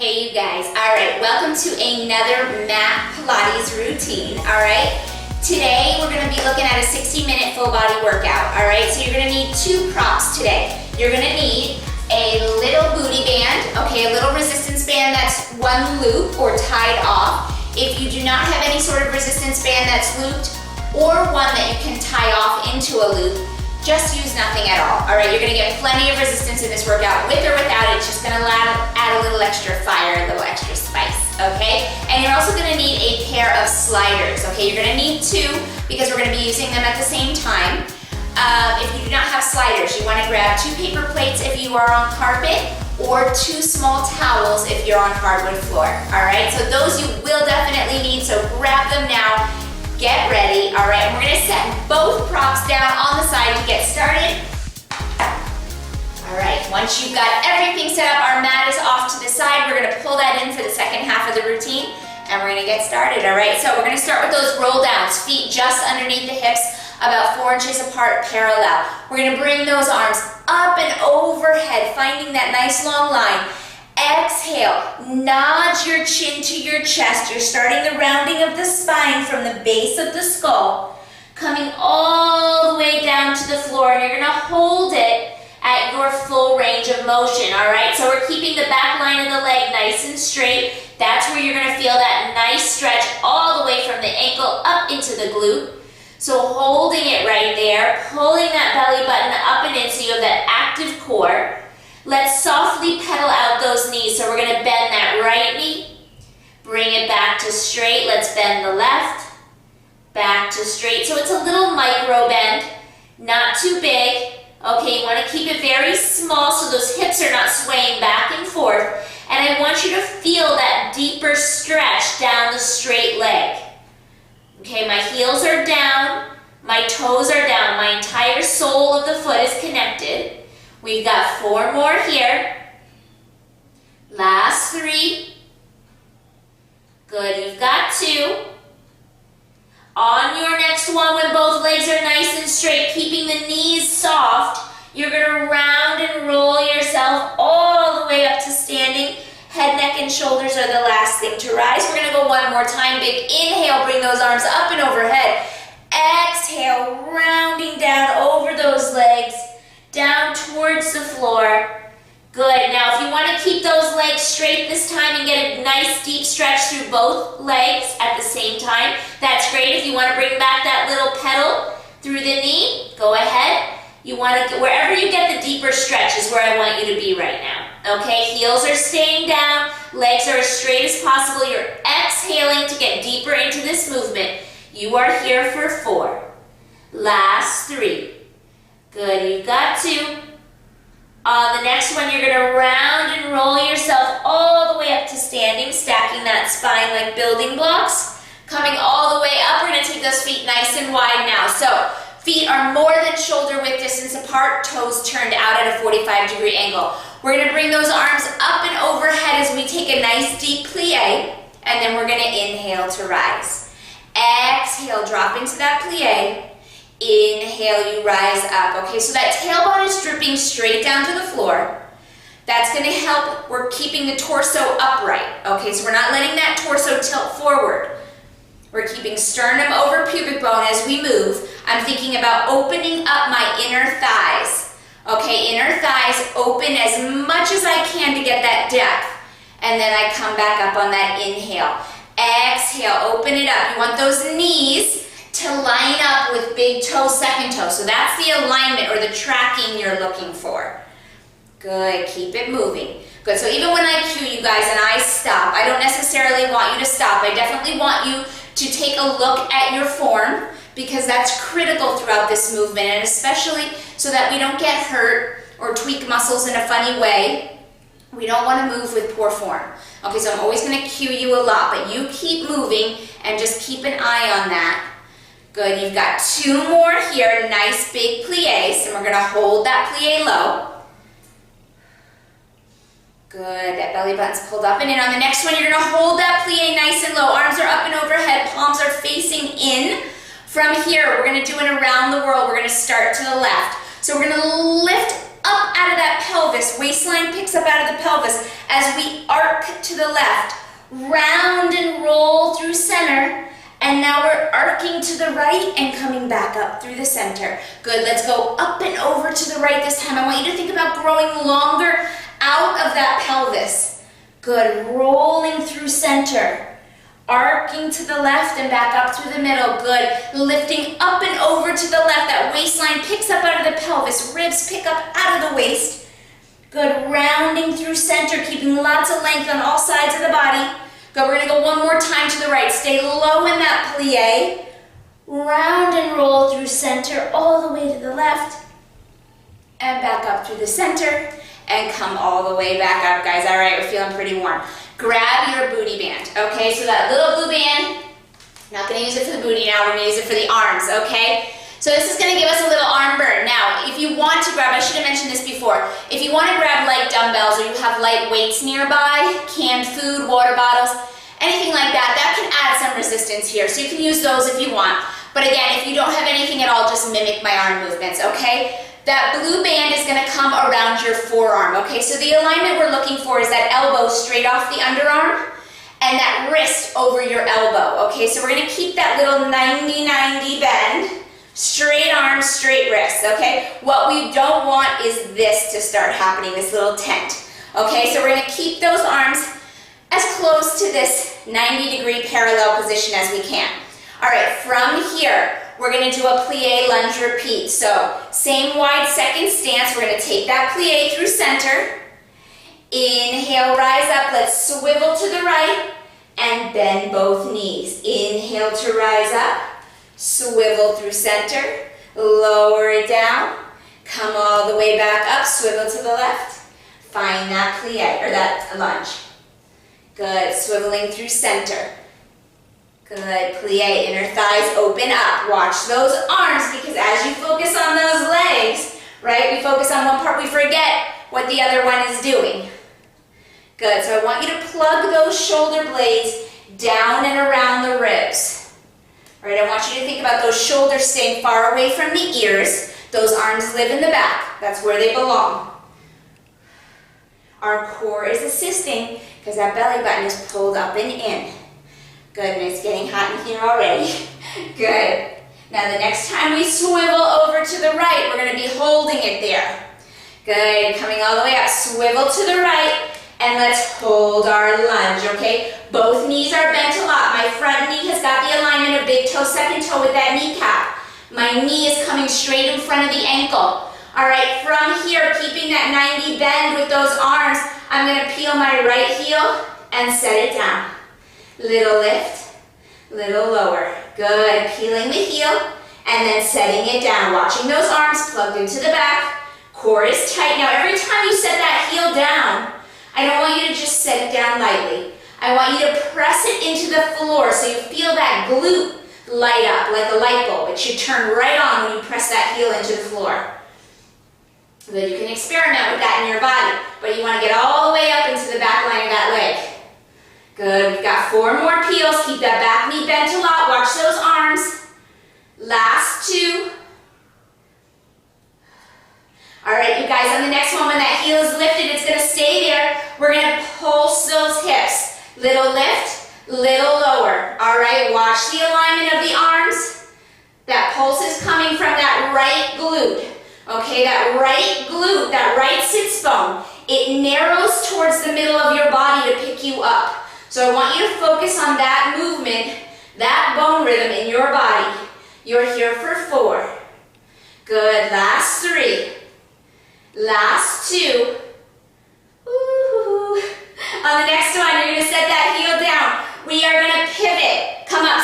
Hey you guys, alright, welcome to another mat Pilates routine, alright? Today we're going to be looking at a 60-minute full body workout, alright? So you're going to need two props today. You're going to need a little booty band, okay, a little resistance band that's one loop or tied off. If you do not have any sort of resistance band that's looped or one that you can tie off into a loop, just use nothing at all, all right? You're gonna get plenty of resistance in this workout, with or without it. It's just gonna add a little extra fire, a little extra spice, okay? And you're also gonna need a pair of sliders, okay? You're gonna need two because we're gonna be using them at the same time. If you do not have sliders, you wanna grab 2 paper plates if you are on carpet, or 2 small towels if you're on hardwood floor, all right? So those you will definitely need, so grab them now. Get ready, all right? And we're gonna set both props down on the side to get started. All right, once you've got everything set up, our mat is off to the side. We're gonna pull that in for the second half of the routine, and we're gonna get started, all right? So we're gonna start with those roll downs, feet just underneath the hips, about 4 inches apart, parallel. We're gonna bring those arms up and overhead, finding that nice long line. Exhale, nod your chin to your chest. You're starting the rounding of the spine from the base of the skull, coming all the way down to the floor, and you're gonna hold it at your full range of motion, all right? So we're keeping the back line of the leg nice and straight. That's where you're gonna feel that nice stretch all the way from the ankle up into the glute. So holding it right there, pulling that belly button up and in so you have that active core. Let's softly pedal out those knees. So we're gonna bend that right knee, bring it back to straight. Let's bend the left, back to straight. So it's a little micro bend, not too big. Okay, you wanna keep it very small so those hips are not swaying back and forth. And I want you to feel that deeper stretch down the straight leg. Okay, my heels are down, my toes are down, my entire sole of the foot is connected. We've got 4 more here. Last 3. Good, you've got 2. On your next one, when both legs are nice and straight, keeping the knees soft, you're gonna round and roll yourself all the way up to standing. Head, neck, and shoulders are the last thing to rise. We're gonna go one more time. Big inhale, bring those arms up and overhead. Exhale, rounding down over those legs, down towards the floor. Good. Now, if you want to keep those legs straight this time and get a nice deep stretch through both legs at the same time, that's great. If you want to bring back that little pedal through the knee, go ahead. You want to, wherever you get the deeper stretch is where I want you to be right now. Okay, heels are staying down, legs are as straight as possible. You're exhaling to get deeper into this movement. You are here for 4. Last 3. Good, you've got 2. On the next one, you're gonna round and roll yourself all the way up to standing, stacking that spine like building blocks. Coming all the way up, we're gonna take those feet nice and wide now. So, feet are more than shoulder width distance apart, toes turned out at a 45-degree angle. We're gonna bring those arms up and overhead as we take a nice deep plie, and then we're gonna inhale to rise. Exhale, drop into that plie. Inhale, you rise up. Okay, so that tailbone is dripping straight down to the floor. That's gonna help, we're keeping the torso upright. Okay, so we're not letting that torso tilt forward. We're keeping sternum over pubic bone as we move. I'm thinking about opening up my inner thighs. Okay, inner thighs open as much as I can to get that depth. And then I come back up on that inhale. Exhale, open it up. You want those knees to line up with big toe, second toe. So that's the alignment or the tracking you're looking for. Good, keep it moving. Good, so even when I cue you guys and I stop, I don't necessarily want you to stop. I definitely want you to take a look at your form because that's critical throughout this movement, and especially so that we don't get hurt or tweak muscles in a funny way. We don't want to move with poor form. Okay, so I'm always going to cue you a lot, but you keep moving and just keep an eye on that. Good, you've got 2 more here, nice big plies, and we're gonna hold that plie low. Good, that belly button's pulled up and in. On the next one, you're gonna hold that plie nice and low. Arms are up and overhead, palms are facing in. From here, we're gonna do it around the world. We're gonna start to the left. So we're gonna lift up out of that pelvis. Waistline picks up out of the pelvis as we arc to the left. Round and roll through center. And now we're arcing to the right and coming back up through the center. Good, let's go up and over to the right this time. I want you to think about growing longer out of that pelvis. Good, rolling through center. Arcing to the left and back up through the middle. Good, lifting up and over to the left. That waistline picks up out of the pelvis. Ribs pick up out of the waist. Good, rounding through center, keeping lots of length on all sides of the body. Good, we're gonna go one more time to the right. Stay low in that plie. Round and roll through center all the way to the left. And back up through the center. And come all the way back up, guys. All right, we're feeling pretty warm. Grab your booty band, okay? So that little blue band, not gonna use it for the booty now, we're gonna use it for the arms, okay? So this is gonna give us a little arm burn. Now, if you want to grab, I should have mentioned this before, if you wanna grab light dumbbells or you have light weights nearby, canned food, water bottles, anything like that, that can add some resistance here. So you can use those if you want. But again, if you don't have anything at all, just mimic my arm movements, okay? That blue band is gonna come around your forearm, okay? So the alignment we're looking for is that elbow straight off the underarm and that wrist over your elbow, okay? So we're gonna keep that little 90-90 bend, straight arm, straight wrist, okay? What we don't want is this to start happening, this little tent, okay? So we're gonna keep those arms as close to this 90-degree parallel position as we can. All right, from here, we're gonna do a plie, lunge, repeat. So same wide second stance. We're gonna take that plie through center. Inhale, rise up. Let's swivel to the right and bend both knees. Inhale to rise up. Swivel through center. Lower it down. Come all the way back up. Swivel to the left. Find that plie or that lunge. Good. Swiveling through center. Good, plie, inner thighs open up. Watch those arms because as you focus on those legs, right, we focus on one part, we forget what the other one is doing. Good, so I want you to plug those shoulder blades down and around the ribs. All right, I want you to think about those shoulders staying far away from the ears. Those arms live in the back. That's where they belong. Our core is assisting because that belly button is pulled up and in. Good, and it's getting hot in here already. Good. Now the next time we swivel over to the right, we're gonna be holding it there. Good, coming all the way up, swivel to the right, and let's hold our lunge, okay? Both knees are bent a lot. My front knee has got the alignment of big toe, second toe with that kneecap. My knee is coming straight in front of the ankle. All right, from here, keeping that 90 bend with those arms, I'm gonna peel my right heel and set it down. Little lift, little lower. Good, peeling the heel and then setting it down. Watching those arms plugged into the back. Core is tight. Now every time you set that heel down, I don't want you to just set it down lightly. I want you to press it into the floor so you feel that glute light up like a light bulb. It should turn right on when you press that heel into the floor. Then you can experiment with that in your body, but you want to get all the way up into the back line of that leg. Good, we've got 4 more peels. Keep that back knee bent a lot. Watch those arms. Last 2. All right, you guys, on the next one, when that heel is lifted, it's gonna stay there. We're gonna pulse those hips. Little lift, little lower. All right, watch the alignment of the arms. That pulse is coming from that right glute. Okay, that right glute, that right sits bone. It narrows towards the middle of your body to pick you up. So I want you to focus on that movement, that bone rhythm in your body. You're here for 4. Good, last 3. Last 2. Ooh. On the next one, you're gonna set that heel down. We are gonna pivot. Come up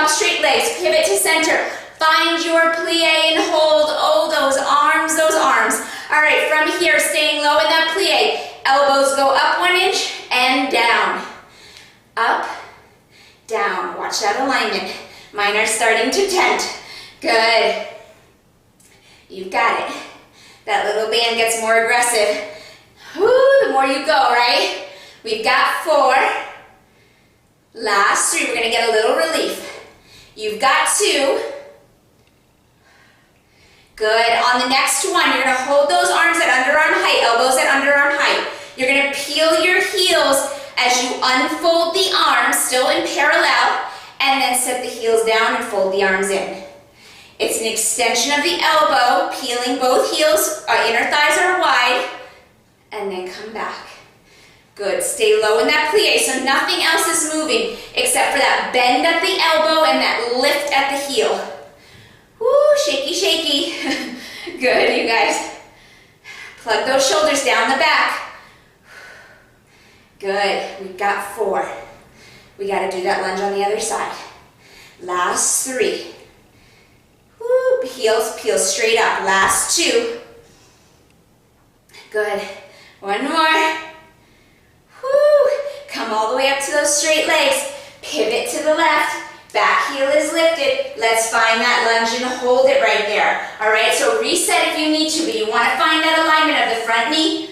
straight legs, pivot to center. Find your plie and hold. Oh, those arms, those arms. All right, from here, staying low in that plie. Elbows go up 1 inch and down. Up, down. Watch that alignment. Mine are starting to tent. Good. You've got it. That little band gets more aggressive. Woo, the more you go, right? We've got 4. Last 3. We're going to get a little relief. You've got 2. Good. On the next one, you're gonna hold those arms at underarm height, elbows at underarm height. You're gonna peel your heels as you unfold the arms, still in parallel, and then set the heels down and fold the arms in. It's an extension of the elbow, peeling both heels, inner thighs are wide, and then come back. Good, stay low in that plie, so nothing else is moving except for that bend at the elbow and that lift at the heel. Woo, shaky, shaky. Good, you guys. Plug those shoulders down the back. Good, we've got 4. We gotta do that lunge on the other side. Last 3. Woo, heels peel straight up. Last 2. Good, 1 more. Woo, come all the way up to those straight legs. Pivot to the left. Back heel is lifted. Let's find that lunge and hold it right there. All right, so reset if you need to, but you want to find that alignment of the front knee,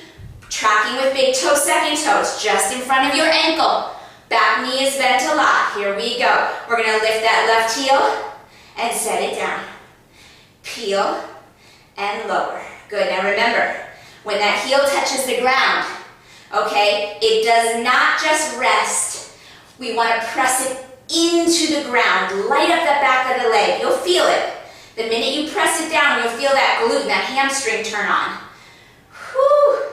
tracking with big toe, second toes, just in front of your ankle. Back knee is bent a lot. Here we go. We're going to lift that left heel and set it down. Peel and lower. Good, now remember, when that heel touches the ground, okay, it does not just rest. We want to press it into the ground. Light up the back of the leg. You'll feel it. The minute you press it down, you'll feel that glute and that hamstring turn on. Whew.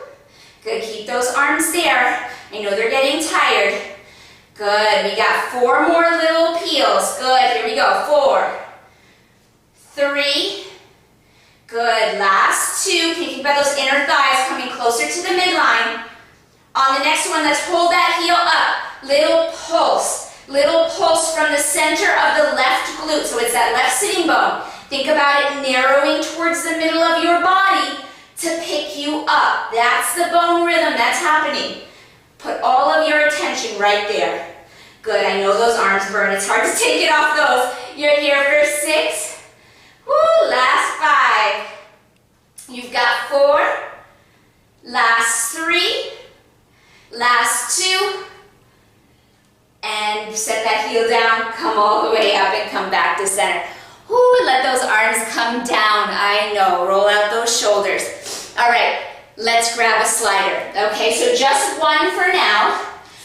Good, keep those arms there. I know they're getting tired. Good, we got 4 more little peels. Good, here we go. 4, 3, good, last 2. Can you keep out those inner thighs coming closer to the midline? On the next one, let's hold that heel up. Little pulse from the center of the left glute. So it's that left sitting bone. Think about it narrowing towards the middle of your body to pick you up. That's the bone rhythm that's happening. Put all of your attention right there. Good, I know those arms burn. It's hard to take it off those. You're here for 6. Woo, last 5. You've got 4. Last 3. Last 2. And set that heel down, come all the way up and come back to center. Woo, let those arms come down. I know, roll out those shoulders. All right, let's grab a slider. Okay, so just 1 for now.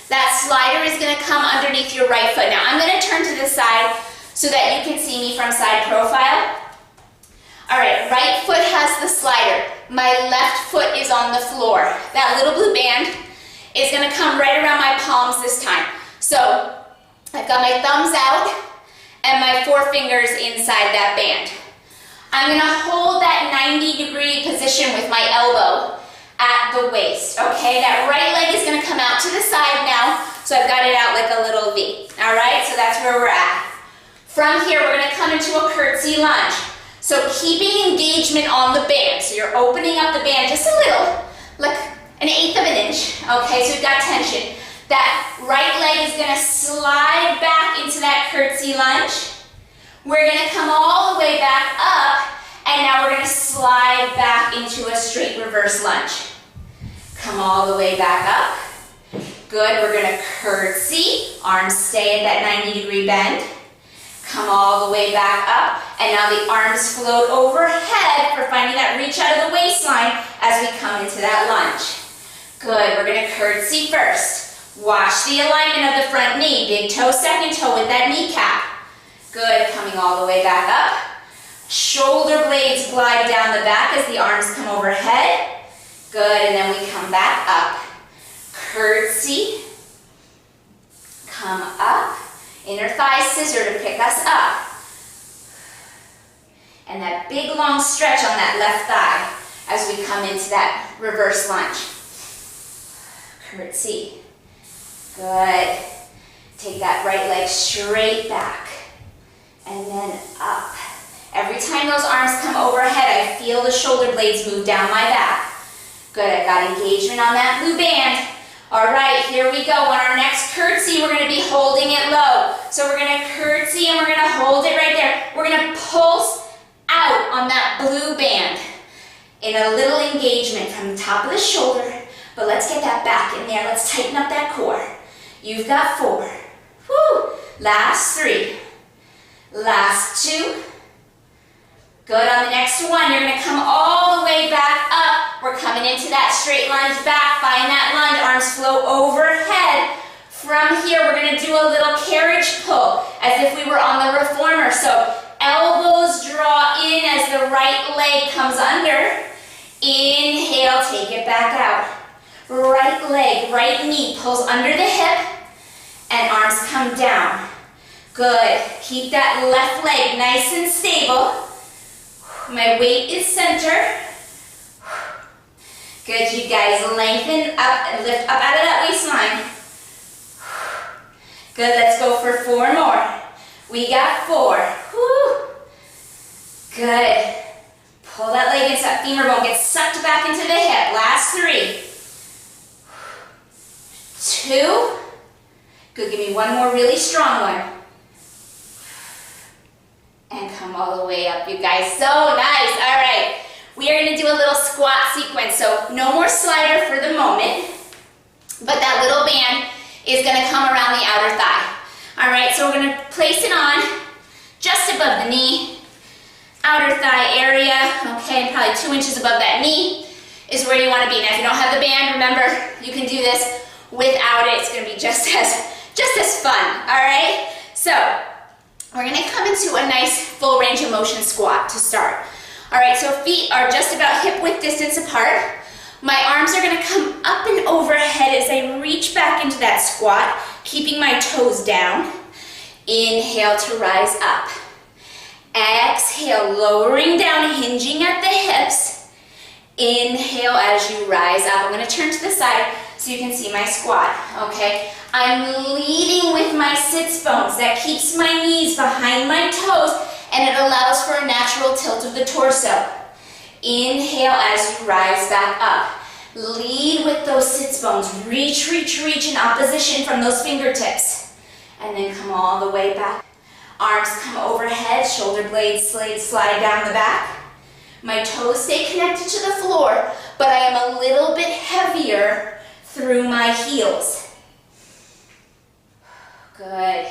That slider is gonna come underneath your right foot. Now I'm gonna turn to the side so that you can see me from side profile. All right, right foot has the slider. My left foot is on the floor. That little blue band is gonna come right around my palms this time. So I've got my thumbs out and my forefingers inside that band. I'm gonna hold that 90-degree position with my elbow at the waist, okay? That right leg is gonna come out to the side now, so I've got it out like a little V, all right? So that's where we're at. From here, we're gonna come into a curtsy lunge. So keeping engagement on the band, so you're opening up the band just a little, like 1/8 of an inch, okay? So we've got tension. That right leg is gonna slide back into that curtsy lunge. We're gonna come all the way back up, and now we're gonna slide back into a straight reverse lunge. Come all the way back up. Good, we're gonna curtsy, arms stay at that 90-degree bend. Come all the way back up, and now the arms float overhead for finding that reach out of the waistline as we come into that lunge. Good, we're gonna curtsy first. Watch the alignment of the front knee. Big toe, second toe with that kneecap. Good, coming all the way back up. Shoulder blades glide down the back as the arms come overhead. Good, and then we come back up. Curtsy. Come up. Inner thigh scissor to pick us up. And that big long stretch on that left thigh as we come into that reverse lunge. Curtsy. Good. Take that right leg straight back and then up. Every time those arms come overhead, I feel the shoulder blades move down my back. Good, I got engagement on that blue band. All right, here we go. On our next curtsy, we're gonna be holding it low. So we're gonna curtsy and we're gonna hold it right there. We're gonna pulse out on that blue band in a little engagement from the top of the shoulder. But let's get that back in there. Let's tighten up that core. You've got 4. Woo! Last 3. Last 2. Good, on the next one, you're gonna come all the way back up. We're coming into that straight lunge back. Find that lunge, arms flow overhead. From here, we're gonna do a little carriage pull, as if we were on the reformer. So elbows draw in as the right leg comes under. Inhale, take it back out. Right leg, right knee pulls under the hip, and arms come down. Good, keep that left leg nice and stable. My weight is center. Good, you guys, lengthen up and lift up out of that waistline. Good, let's go for 4 more. We got 4. Whew. Good. Pull that leg into that femur bone, get sucked back into the hip. Last 3. 2. Good, give me one more really strong one. And come all the way up, you guys. So nice. All right. We are going to do a little squat sequence. So no more slider for the moment. But that little band is going to come around the outer thigh. All right. So we're going to place it on just above the knee. Outer thigh area. Okay. And probably 2 inches above that knee is where you want to be. Now if you don't have the band, remember, you can do this without it. It's going to be just as fun. All right. So we're going to come into a nice full range of motion squat to start. All right, so feet are just about hip width distance apart. My arms are going to come up and overhead as I reach back into that squat, keeping my toes down. Inhale to rise up. Exhale, lowering down, hinging at the hips. Inhale as you rise up. I'm going to turn to the side so you can see my squat, okay? I'm leading with my sits bones. That keeps my knees behind my toes, and it allows for a natural tilt of the torso. Inhale as you rise back up. Lead with those sits bones. Reach, reach, reach in opposition from those fingertips. And then come all the way back. Arms come overhead, shoulder blades slide down the back. My toes stay connected to the floor, but I am a little bit heavier through my heels. Good.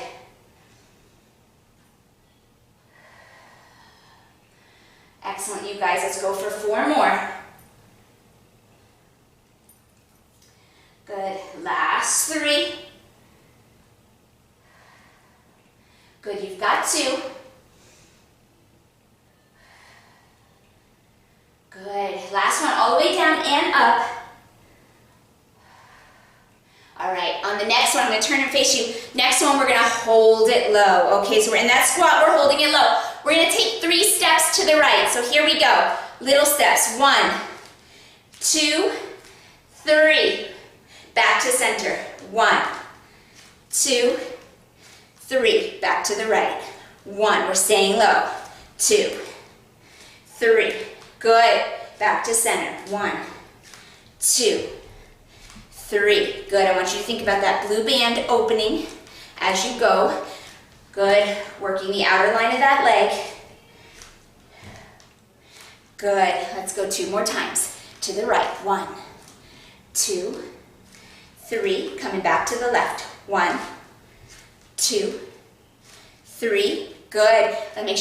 Excellent, you guys. Let's go for 4 more. Good. Last 3. Good. You've got 2. Good. Last one, all the way down and up. All right, on the next one, I'm going to turn and face you. Next one, we're going to hold it low. Okay, so we're in that squat, we're holding it low. We're going to take 3 steps to the right. So here we go. Little steps. 1, 2, 3. Back to center. 1, 2, 3. Back to the right. 1. We're staying low. 2, 3. Good. Back to center. 1, 2, 3. Good. I want you to think about that blue band opening as you go. Good. Working the outer line of that leg. Good. Let's go 2 more times. To the right. 1, 2, 3. Coming back to the left. 1, 2, 3. Good. I'm going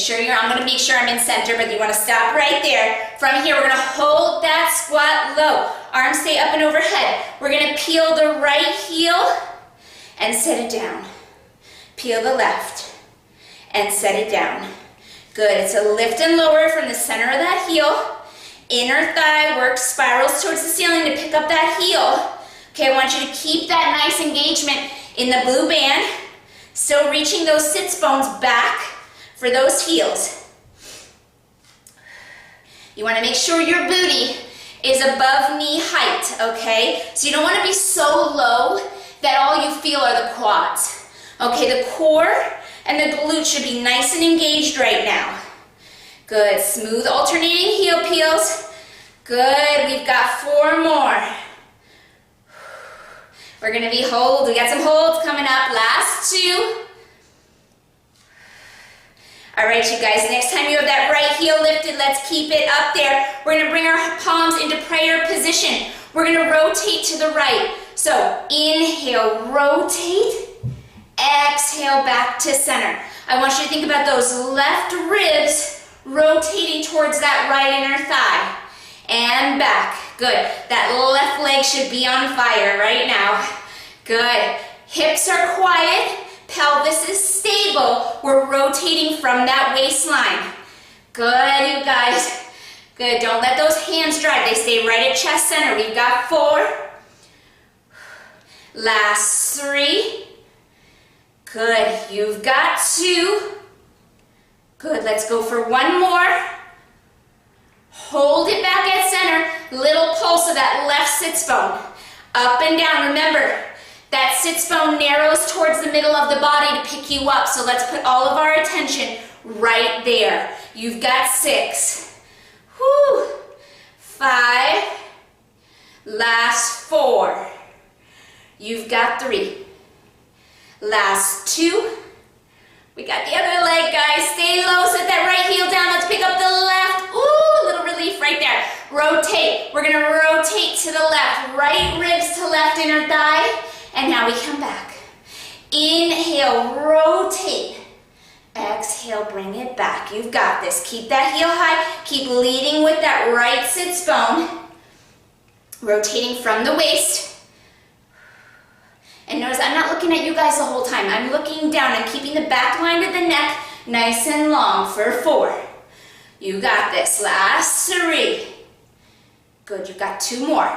to make sure I'm in center, but you want to stop right there. From here, we're going to hold that squat low. Arms stay up and overhead. We're going to peel the right heel and set it down. Peel the left and set it down. Good. It's a lift and lower from the center of that heel. Inner thigh work spirals towards the ceiling to pick up that heel. Okay, I want you to keep that nice engagement in the blue band. Still reaching those sits bones back for those heels. You want to make sure your booty is above knee height, okay? So you don't want to be so low that all you feel are the quads. Okay, the core and the glutes should be nice and engaged right now. Good, smooth alternating heel peels. Good, we've got 4 more. We're gonna be hold, we got some holds coming up. Last 2. All right, you guys, next time you have that right heel lifted, let's keep it up there. We're gonna bring our palms into prayer position. We're gonna rotate to the right. So inhale, rotate, exhale back to center. I want you to think about those left ribs rotating towards that right inner thigh. And back. Good. That left leg should be on fire right now. Good. Hips are quiet. Pelvis is stable. We're rotating from that waistline. Good, you guys. Good. Don't let those hands drive. They stay right at chest center. We've got 4. Last 3. Good. You've got 2. Good. Let's go for 1 more. Hold it back at center. Little pulse of that left sits bone. Up and down. Remember, that sits bone narrows towards the middle of the body to pick you up. So let's put all of our attention right there. You've got 6. Whew. 5. Last 4. You've got 3. Last 2. We got the other leg, guys. Stay low, set that right heel down. Let's pick up the left. Ooh, a little relief right there. Rotate. We're gonna rotate to the left. Right ribs to left inner thigh. And now we come back. Inhale, rotate. Exhale, bring it back. You've got this. Keep that heel high. Keep leading with that right sits bone. Rotating from the waist. And notice I'm not looking at you guys the whole time. I'm looking down. I'm keeping the back line of the neck nice and long for 4. You got this. Last 3. Good. You've got 2 more.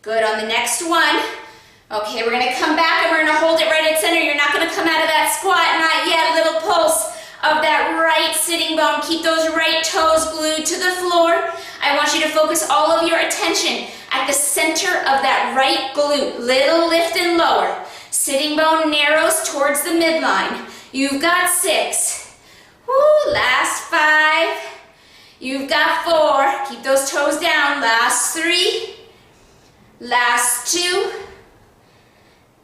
Good. On the next one. Okay, we're going to come back and we're going to hold it right at center. You're not going to come out of that squat. Not yet. Little pulse of that right sitting bone. Keep those right toes glued to the floor. I want you to focus all of your attention at the center of that right glute. Little lift and lower. Sitting bone narrows towards the midline. You've got 6. Woo, last 5. You've got 4. Keep those toes down. Last 3. Last 2.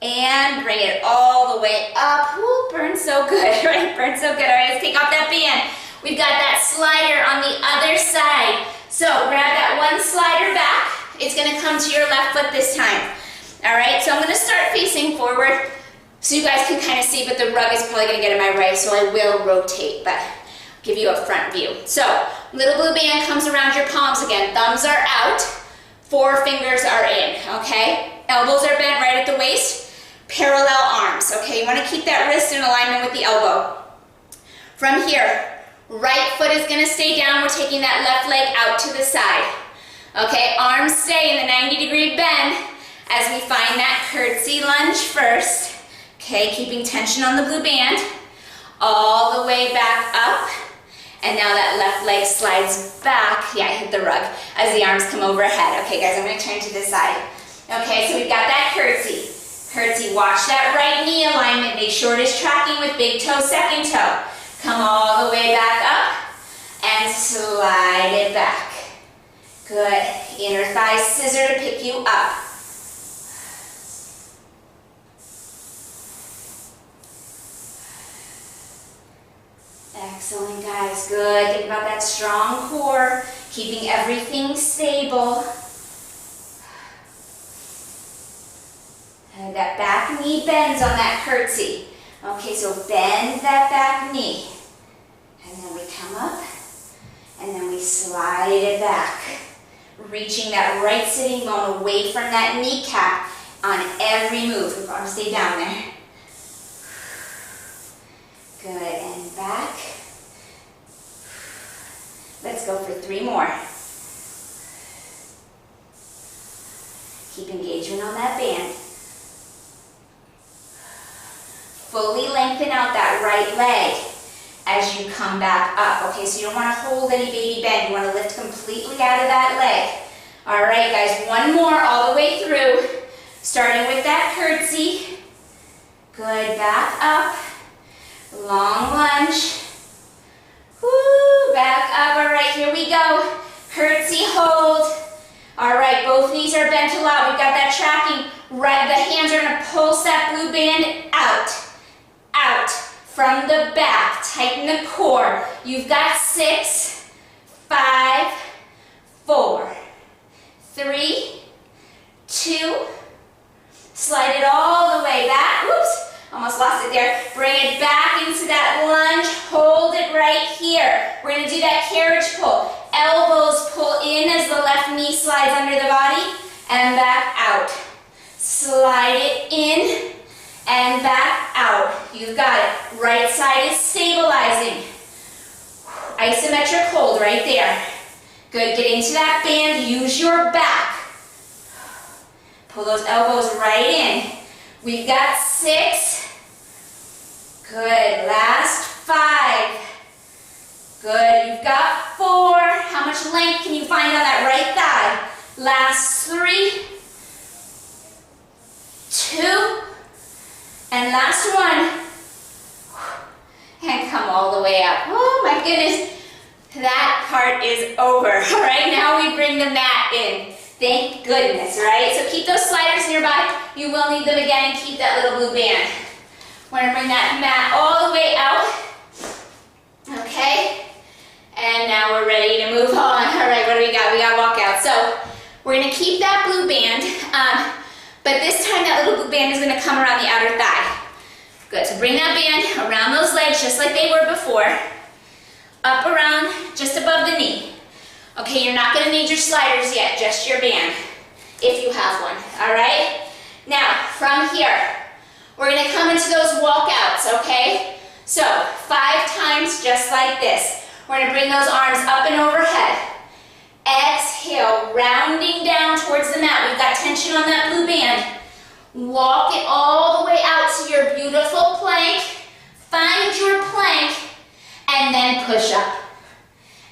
And bring it all the way up. Woo, burns so good, right? Burns so good. All right, let's take off that band. We've got that slider on the other side. So grab that one slider back. It's going to come to your left foot this time. All right, so I'm going to start facing forward so you guys can kind of see, but the rug is probably going to get in my right, so I will rotate, but I'll give you a front view. So little blue band comes around your palms again. Thumbs are out. 4 fingers are in, okay? Elbows are bent right at the waist. Parallel arms, okay? You want to keep that wrist in alignment with the elbow. From here, right foot is going to stay down. We're taking that left leg out to the side. Okay, arms stay in the 90-degree bend as we find that curtsy lunge first. Okay, keeping tension on the blue band. All the way back up. And now that left leg slides back. Yeah, I hit the rug as the arms come overhead. Okay, guys, I'm going to turn to this side. Okay, so we've got that curtsy. Curtsy, watch that right knee alignment. Make sure it is tracking with big toe, second toe. Come all the way back up and slide it back. Good. Inner thigh scissor to pick you up. Excellent, guys. Good. Think about that strong core, keeping everything stable. And that back knee bends on that curtsy. Okay, so bend that back knee. And then we come up, and then we slide it back. Reaching that right sitting bone away from that kneecap on every move. We want to stay down there. Good, and back. Let's go for 3 more. Keep engagement on that band. Fully lengthen out that right leg as you come back up. Okay, so you don't want to hold any baby bend. You want to lift completely out of that leg. All right, guys, 1 more all the way through. Starting with that curtsy. Good, back up. Long lunge. Woo, back up. All right, here we go. Curtsy hold. All right, both knees are bent a lot. We've got that tracking. Right, the hands are going to pulse that blue band out. Out from the back. Tighten the core. You've got 6, 5, 4, 3, 2. Slide it all the way back. Oops, almost lost it there. Bring it back into that lunge. Hold Slide it in and back out. You've got it. Right side is stabilizing. Isometric hold right there. Good, get into that band, use your back. Pull those elbows right in. We've got 6. Good, last 5. Good, you've got 4. How much length can you find on that right thigh? Last 3. 2. And last 1. And come all the way up. Oh my goodness. That part is over. All right, now we bring the mat in. Thank goodness, right? So keep those sliders nearby. You will need them again, and keep that little blue band. We're gonna bring that mat all the way out. Okay? And now we're ready to move on. All right, what do we got? We got walkout. So we're gonna keep that blue band, but this time that little blue band is gonna come around the outer thigh. Good, so bring that band around those legs just like they were before. Up around, just above the knee. Okay, you're not gonna need your sliders yet, just your band, if you have one, all right? Now, from here, we're gonna come into those walkouts, okay? So, 5 times just like this. We're gonna bring those arms up and overhead. Exhale, rounding down towards the mat. We've got tension on that blue band. Walk it all the way out to your beautiful plank. Find your plank, and then push up.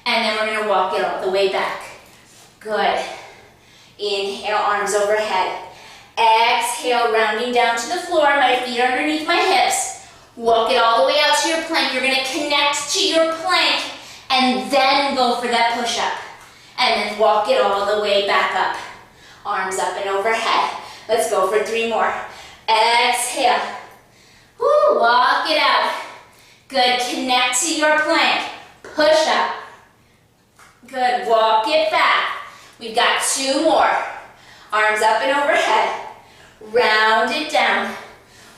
And then we're gonna walk it all the way back. Good. Inhale, arms overhead. Exhale, rounding down to the floor. My feet are underneath my hips. Walk it all the way out to your plank. You're gonna connect to your plank and then go for that push-up. And then walk it all the way back up. Arms up and overhead. Let's go for 3 more. Exhale. Woo, walk it out. Good, connect to your plank. Push up. Good, walk it back. We've got 2 more. Arms up and overhead. Round it down.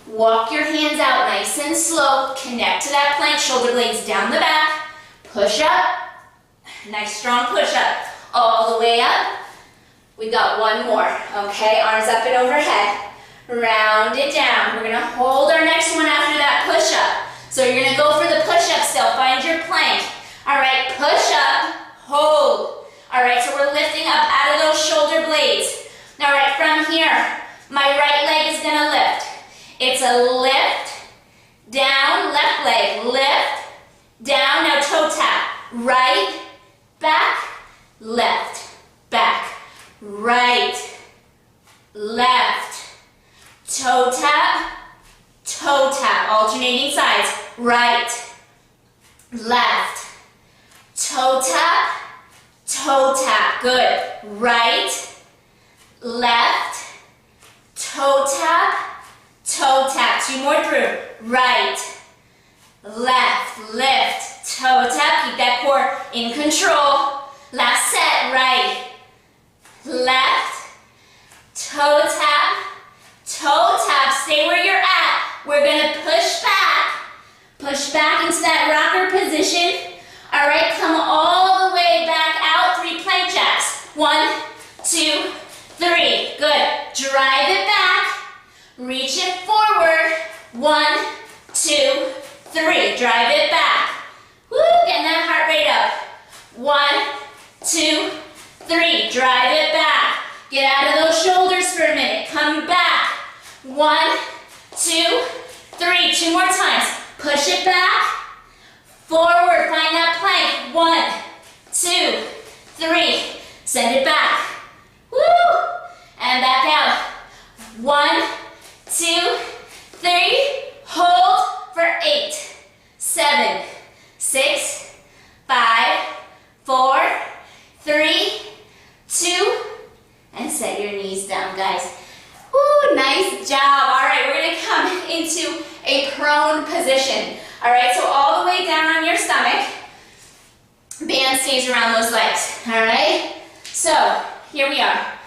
Walk your hands out nice and slow. Connect to that plank, shoulder blades down the back. Push up. Nice strong push up. All the way up. We got 1 more. Okay, arms up and overhead. Round it down. We're gonna hold our next one after that push up. So you're gonna go for the push up still. Find your plank. All right, push up, hold. All right, so we're lifting up out of those shoulder blades. All right, from here, my right leg is gonna lift. It's a lift, down, left leg, lift, down, now toe tap. Right, back, left, back, right, left, toe tap, alternating sides. Right, left, toe tap, good. Right, left, toe tap. 2 more through. Right, left, lift, toe tap. Keep that core in control. Last set. Right, left, toe tap. Stay where you're at. We're gonna push back into that rocker position. All right, come all the way back out. 3 plank jacks. 1, 2, 3. Good. Drive it back. Reach it forward. 1, 2, 3. Drive it back. Woo, getting that heart rate up. 1, 2, 3. Drive it back. Get out of those shoulders for a minute. Come back. 1, 2, 3. 2 more times. Push it back. Forward. Find that plank. 1, 2, 3. Send it back. Woo! And back out. 1, 2, 3. Hold for 8, 7, 6, 5, 4, 3, 2, and set your knees down, guys. Woo, nice job. All right, we're gonna come into a prone position. All right, so all the way down on your stomach. Band stays around those legs, all right? So, here we are.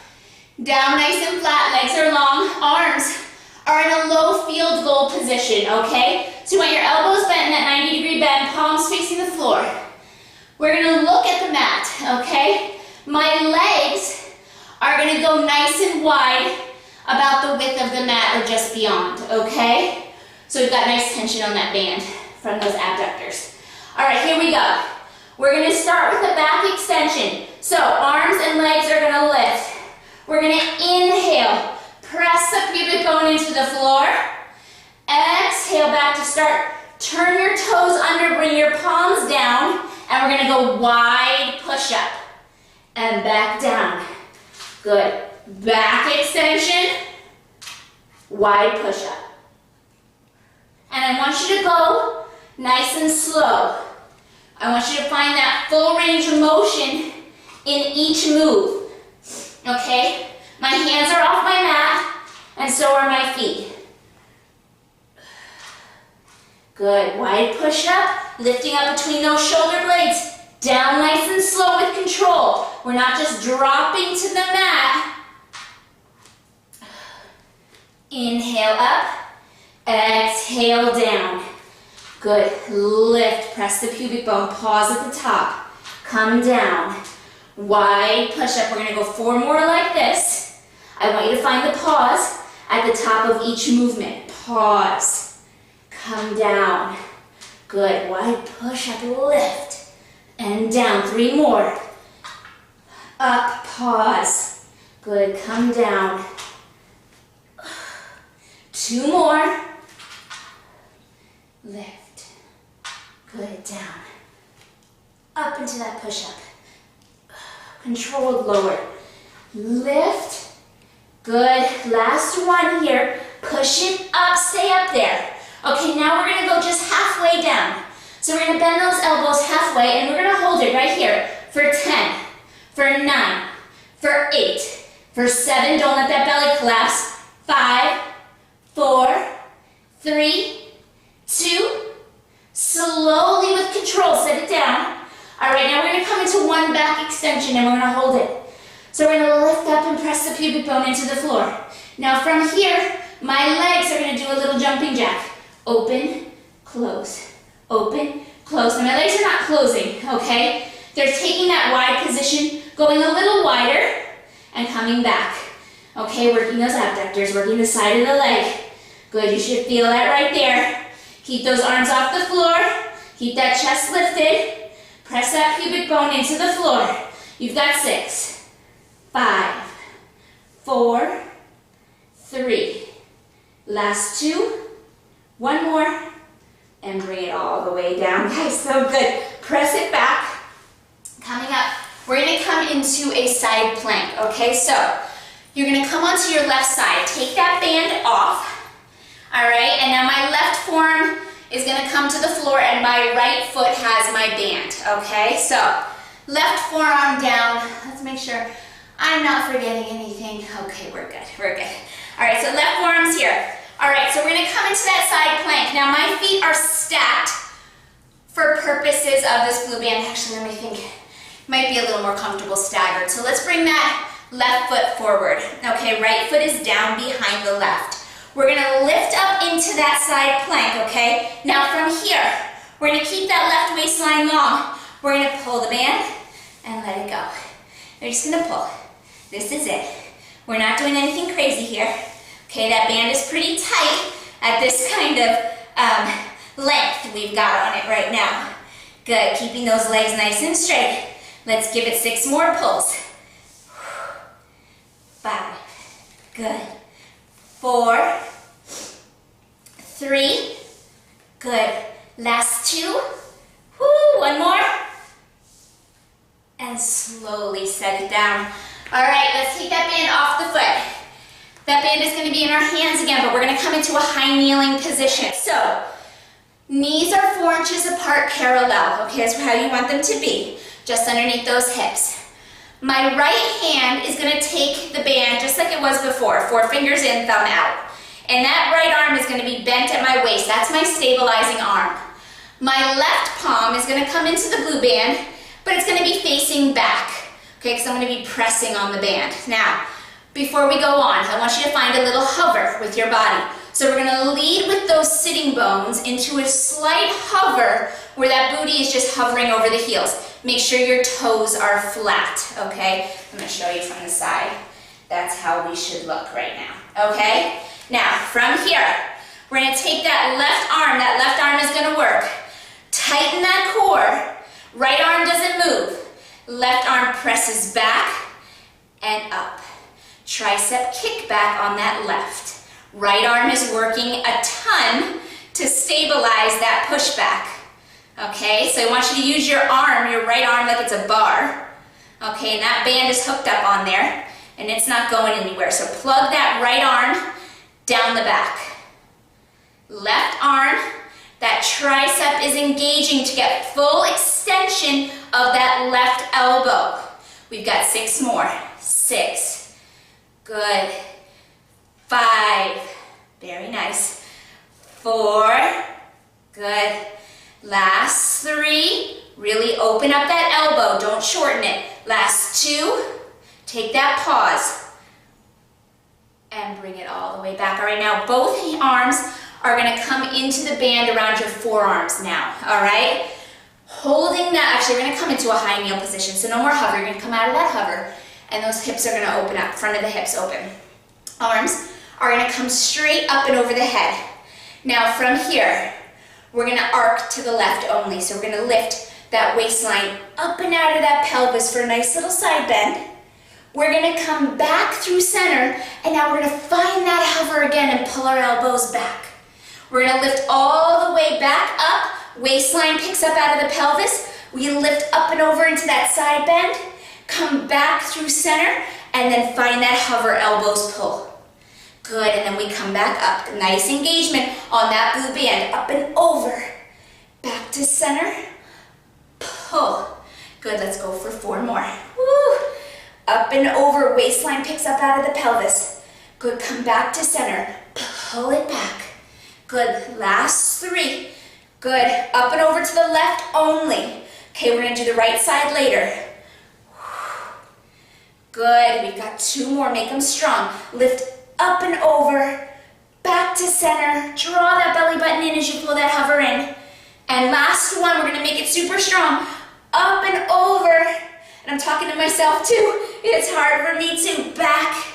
Down nice and flat, legs are long, arms are in a low field goal position, okay? So you want your elbows bent in that 90-degree bend, palms facing the floor. We're gonna look at the mat, okay? My legs are gonna go nice and wide about the width of the mat or just beyond, okay? So we've got nice tension on that band from those abductors. All right, here we go. We're gonna start with a back extension. So arms and legs are gonna lift. We're gonna inhale, press the pubic bone into the floor. Exhale back to start. Turn your toes under, bring your palms down, and we're gonna go wide push-up. And back down. Good. Back extension, wide push-up. And I want you to go nice and slow. I want you to find that full range of motion in each move. Okay? My hands are off my mat, and so are my feet. Good. Wide push-up, lifting up between those shoulder blades. Down nice and slow with control. We're not just dropping to the mat. Inhale up, exhale down. Good. Lift, press the pubic bone, pause at the top. Come down. Wide push-up. We're going to go 4 more like this. I want you to find the pause at the top of each movement. Pause. Come down. Good. Wide push-up, lift. And down. 3 more. Up, pause. Good. Come down. 2 more. Lift. Good. Down. Up into that push-up. Controlled lower. Lift. Good. Last one here. Push it up. Stay up there. Okay, now we're going to go just halfway down. So we're going to bend those elbows halfway, and we're going to hold it right here for 10, for 9, for 8, for 7. Don't let that belly collapse. 5, 4, 3, 2. Slowly with control, set it down. All right, now we're going to come into one back extension, and we're going to hold it. So we're going to lift up and press the pubic bone into the floor. Now from here, my legs are going to do a little jumping jack. Open, close, open, close. Now my legs are not closing, okay? They're taking that wide position, going a little wider, and coming back. Okay, working those abductors, working the side of the leg. Good, you should feel that right there. Keep those arms off the floor. Keep that chest lifted. Press that pubic bone into the floor. You've got 6, 5, 4, 3. Last 2. 1 more. And bring it all the way down. Guys, so good. Press it back. Coming up, we're going to come into a side plank. Okay, so you're going to come onto your left side. Take that band off. All right, and now my left forearm is going to come to the floor, and my right foot has my band. Okay, so left forearm down. Let's make sure I'm not forgetting anything. Okay, we're good. We're good. All right, so left forearm's here. All right, so we're going to come into that side plank. Now my feet are stacked for purposes of this blue band. Actually, let me think. Might be a little more comfortable staggered. So let's bring that left foot forward. Okay, right foot is down behind the left. We're going to lift up into that side plank, okay? Now from here, we're going to keep that left waistline long. We're going to pull the band and let it go. We're just going to pull. This is it. We're not doing anything crazy here. Okay, that band is pretty tight at this kind of length we've got on it right now. Good, keeping those legs nice and straight. Let's give it 6 more pulls. 5, good. 4, 3, good. Last 2, woo, 1 more. And slowly set it down. All right, let's take that band off the foot. That band is going to be in our hands again, but we're going to come into a high kneeling position. So, knees are 4 inches apart parallel. Okay, that's how you want them to be, just underneath those hips. My right hand is going to take the band just like it was before, 4 fingers in, thumb out. And that right arm is going to be bent at my waist. That's my stabilizing arm. My left palm is going to come into the blue band, but it's going to be facing back, okay, because I'm going to be pressing on the band. Now, before we go on, I want you to find a little hover with your body. So we're going to lead with those sitting bones into a slight hover where that booty is just hovering over the heels. Make sure your toes are flat, okay? I'm going to show you from the side. That's how we should look right now. okay? Now, from here, we're gonna take that left arm is gonna work. Tighten that core, right arm doesn't move. Left arm presses back and up. Tricep kickback on that left. Right arm is working a ton to stabilize that pushback. Okay, so I want you to use your arm, your right arm, like it's a bar. Okay, and that band is hooked up on there and it's not going anywhere. So plug that right arm down the back. Left arm, that tricep is engaging to get full extension of that left elbow. We've got 6 more. 6. Good. 5. Very nice. 4. Good. Last 3. Really open up that elbow. Don't shorten it. Last 2. Take that pause. And bring it all the way back. All right, now both arms are going to come into the band around your forearms now. All right? Holding that, actually we're going to come into a high kneel position, so no more hover. You're going to come out of that hover, and those hips are going to open up, front of the hips open. Arms are going to come straight up and over the head. Now from here, we're going to arc to the left only, so we're going to lift that waistline up and out of that pelvis for a nice little side bend. We're going to come back through center, and now we're going to find that hover again and pull our elbows back. We're going to lift all the way back up. Waistline picks up out of the pelvis. We lift up and over into that side bend. Come back through center and then find that hover, elbows pull. Good, and then we come back up. Nice engagement on that blue band. Up and over. Back to center. Pull. Good, let's go for 4 more. Woo. Up and over, waistline picks up out of the pelvis. Good, come back to center. Pull it back. Good, last 3. Good, up and over to the left only. Okay, we're gonna do the right side later. Good, we've got 2 more, make them strong. Lift up and over, back to center. Draw that belly button in as you pull that hover in. And last one, we're gonna make it super strong. Up and over, and I'm talking to myself too. It's hard for me to back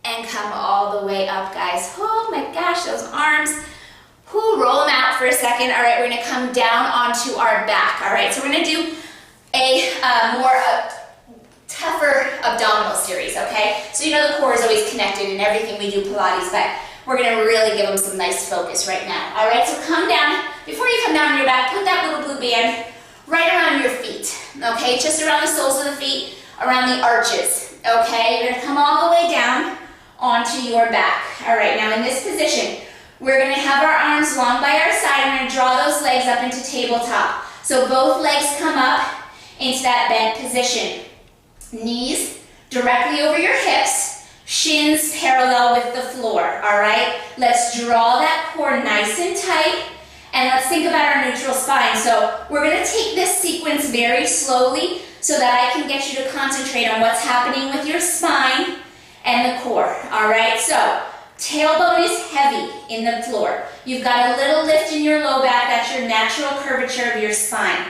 and come all the way up, guys. Oh my gosh, those arms. Roll them out for a second. All right, we're gonna come down onto our back. All right, so we're gonna do a tougher abdominal series, okay? So you know the core is always connected in everything we do Pilates, but we're gonna really give them some nice focus right now. All right, so come down. Before you come down on your back, put that little blue band right around your feet, okay? Just around the soles of the feet, around the arches, okay? You're gonna come all the way down onto your back. All right, now in this position, we're gonna have our arms long by our side. We're gonna draw those legs up into tabletop. So both legs come up into that bent position. Knees directly over your hips, shins parallel with the floor, all right? Let's draw that core nice and tight, and let's think about our neutral spine. So we're gonna take this sequence very slowly so that I can get you to concentrate on what's happening with your spine and the core, all right? So tailbone is heavy in the floor. You've got a little lift in your low back. That's your natural curvature of your spine.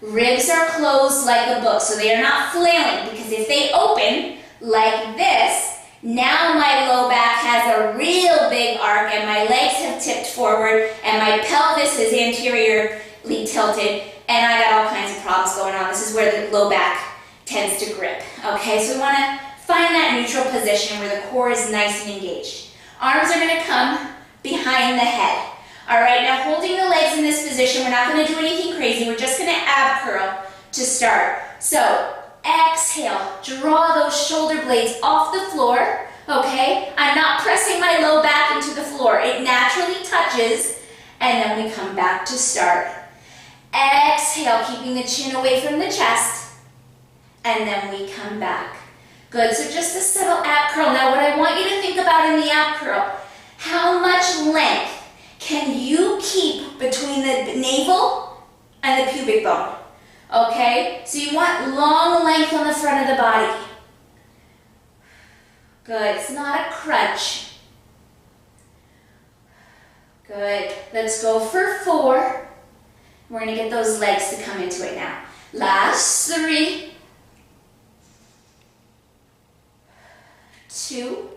Ribs are closed like a book, so they are not flailing, because if they open like this, now my low back has a real big arc and my legs have tipped forward and my pelvis is anteriorly tilted and I got all kinds of problems going on. This is where the low back tends to grip. Okay, so we want to find that neutral position where the core is nice and engaged. Arms are going to come behind the head. All right, now holding the legs in this position, we're not going to do anything crazy. We're just going to ab curl to start. So exhale, draw those shoulder blades off the floor, okay? I'm not pressing my low back into the floor. It naturally touches, and then we come back to start. Exhale, keeping the chin away from the chest, and then we come back. Good, so just a subtle ab curl. Now what I want you to think about in the ab curl, how much length can you keep between the navel and the pubic bone? Okay, so you want long length on the front of the body. Good, it's not a crunch. Good, let's go for 4. We're gonna get those legs to come into it now. Last 3, 2,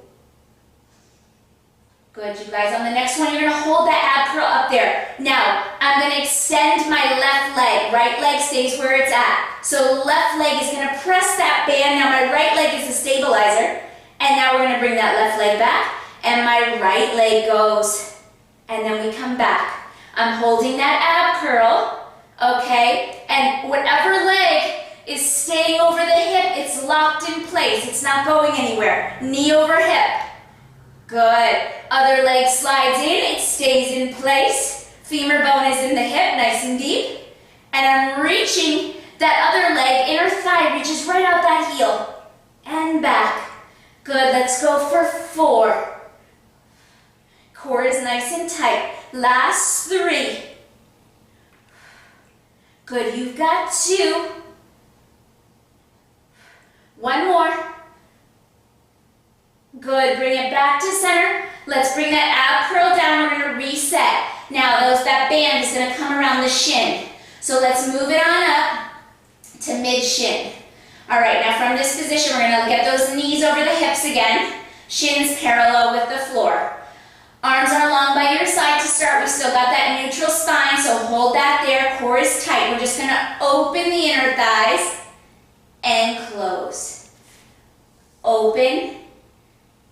Good, you guys. On the next one, you're gonna hold that ab curl up there. Now, I'm gonna extend my left leg. Right leg stays where it's at. So left leg is gonna press that band. Now my right leg is the stabilizer. And now we're gonna bring that left leg back. And my right leg goes. And then we come back. I'm holding that ab curl, okay? And whatever leg is staying over the hip, it's locked in place. It's not going anywhere. Knee over hip. Good. Other leg slides in, it stays in place. Femur bone is in the hip, nice and deep. And I'm reaching that other leg, inner thigh reaches right out that heel. And back. Good, let's go for 4. Core is nice and tight. Last 3. Good, you've got 2. 1 more. Good, bring it back to center. Let's bring that ab curl down. We're gonna reset. Now that band is gonna come around the shin. So let's move it on up to mid shin. All right, now from this position, we're gonna get those knees over the hips again. Shins parallel with the floor. Arms are long by your side to start. We've still got that neutral spine, so hold that there. Core is tight. We're just gonna open the inner thighs and close. Open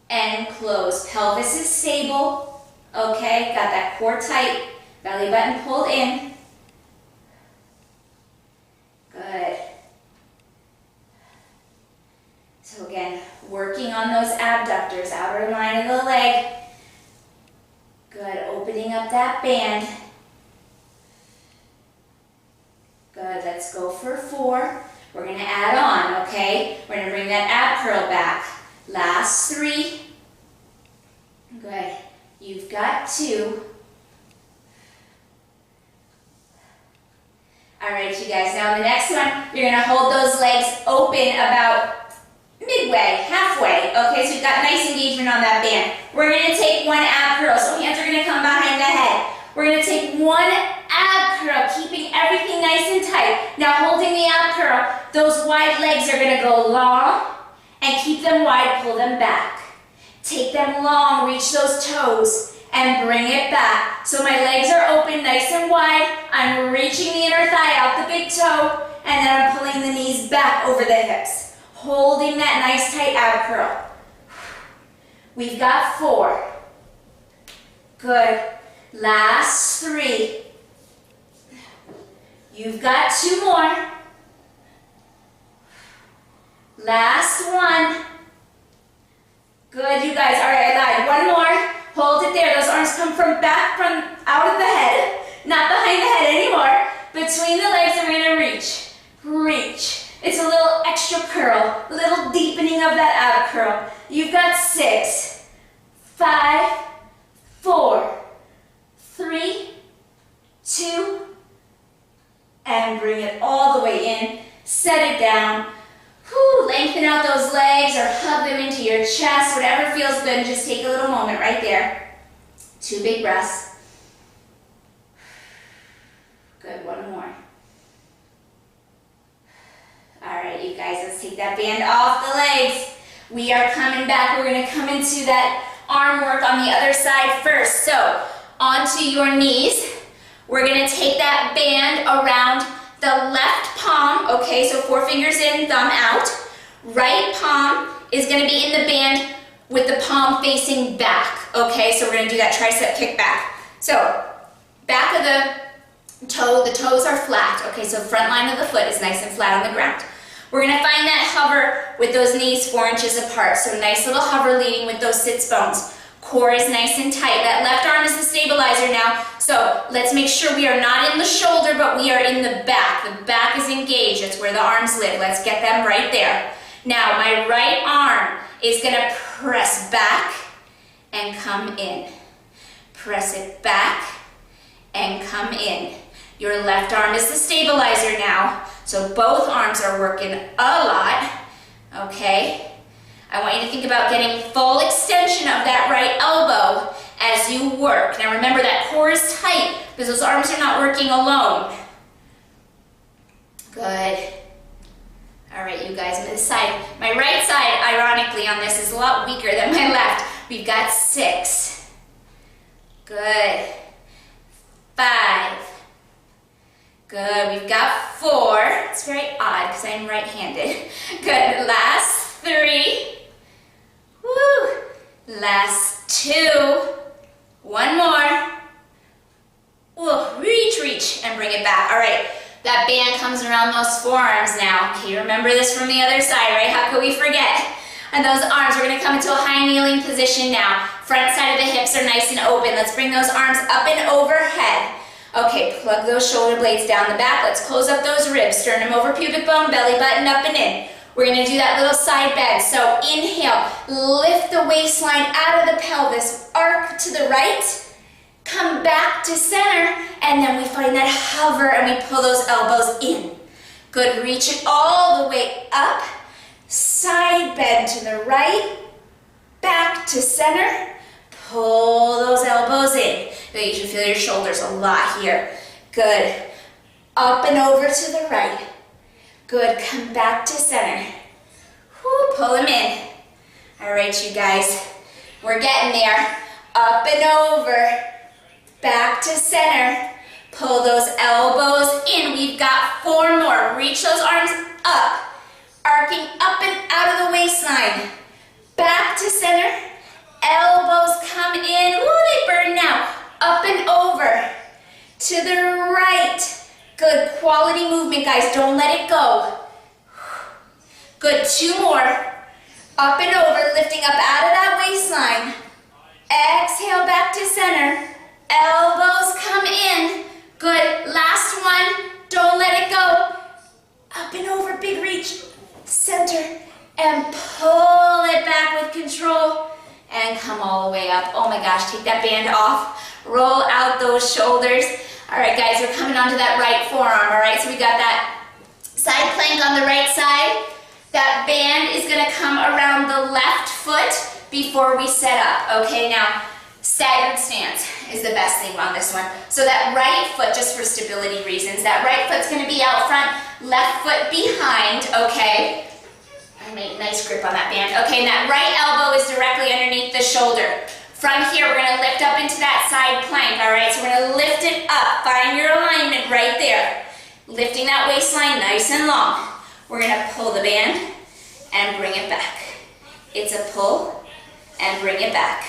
and close. Pelvis is stable. Okay, got that core tight. Belly button pulled in. Good. So again, working on those abductors, outer line of the leg. Good, opening up that band. Good, let's go for 4. We're gonna add on, okay? We're gonna bring that ab curl back. Last 3. Good, you've got 2. All right, you guys, now the next one, you're gonna hold those legs open about midway, halfway, okay, so you've got nice engagement on that band. We're gonna take 1 ab curl, so hands are gonna come behind the head. We're gonna take 1 ab curl, keeping everything nice and tight. Now holding the ab curl, those wide legs are gonna go long, and keep them wide, pull them back. Take them long, reach those toes, and bring it back. So my legs are open, nice and wide. I'm reaching the inner thigh out the big toe, and then I'm pulling the knees back over the hips. Holding that nice tight ab curl. We've got 4. Good. Last 3. You've got 2 more. Last 1. Good, you guys. All right, I lied. 1 more. Hold it there. Those arms come from out of the head, not behind the head anymore. Between the legs, and we're gonna reach. Reach. It's a little extra curl, a little deepening of that ab curl. You've got 6, 5, 4, 3, 2, and bring it all the way in. Set it down. Whew, lengthen out those legs or hug them into your chest, whatever feels good. Just take a little moment right there. 2 big breaths. Good, 1 more. All right, you guys, let's take that band off the legs. We are coming back. We're gonna come into that arm work on the other side first. So, onto your knees. We're gonna take that band around the left palm. Okay, so 4 fingers in, thumb out. Right palm is gonna be in the band with the palm facing back. Okay, so we're gonna do that tricep kick back. So, back of the toe, the toes are flat. Okay, so front line of the foot is nice and flat on the ground. We're gonna find that hover with those knees 4 inches apart. So nice little hover leading with those sits bones. Core is nice and tight. That left arm is the stabilizer now. So let's make sure we are not in the shoulder, but we are in the back. The back is engaged. That's where the arms live. Let's get them right there. Now my right arm is gonna press back and come in. Press it back and come in. Your left arm is the stabilizer now. So both arms are working a lot, okay? I want you to think about getting full extension of that right elbow as you work. Now remember that core is tight because those arms are not working alone. Good. All right, you guys, this side. My right side, ironically, on this is a lot weaker than my left. We've got 6, Good. 5. Good. We've got 4. It's very odd because I'm right-handed. Good. Last 3. Woo. Last 2. 1 more. Whoa. Reach, and bring it back. All right. That band comes around those forearms now. Okay, remember this from the other side, right? How could we forget? And those arms, we're gonna come into a high kneeling position now. Front side of the hips are nice and open. Let's bring those arms up and overhead. Okay, plug those shoulder blades down the back. Let's close up those ribs. Sternum over pubic bone, belly button up and in. We're gonna do that little side bend. So inhale, lift the waistline out of the pelvis, arc to the right, come back to center, and then we find that hover and we pull those elbows in. Good, reach it all the way up, side bend to the right, back to center, pull those elbows in. You should feel your shoulders a lot here. Good, up and over to the right. Good, come back to center. Whew, pull them in. All right, you guys, we're getting there. Up and over, back to center. Pull those elbows in. We've got 4 more. Reach those arms up, arcing up and out of the waistline. Back to center. Elbows come in. Ooh, they burn now. Up and over. To the right. Good. Quality movement, guys. Don't let it go. Good. 2 more. Up and over. Lifting up out of that waistline. Exhale back to center. Elbows come in. Good. Last one. Don't let it go. Up and over. Big reach. Center. And pull it back with control. And come all the way up. Oh my gosh. Take that band off. Roll out those shoulders. All right, guys. We're coming onto that right forearm. All right. So we got that side plank on the right side. That band is going to come around the left foot before we set up. Okay. Now, staggered stance is the best thing on this one. So that right foot, just for stability reasons, that right foot's gonna be out front, left foot behind, okay? I made a nice grip on that band. Okay, and that right elbow is directly underneath the shoulder. From here, we're gonna lift up into that side plank, all right? So we're gonna lift it up, find your alignment right there. Lifting that waistline nice and long. We're gonna pull the band and bring it back. It's a pull and bring it back.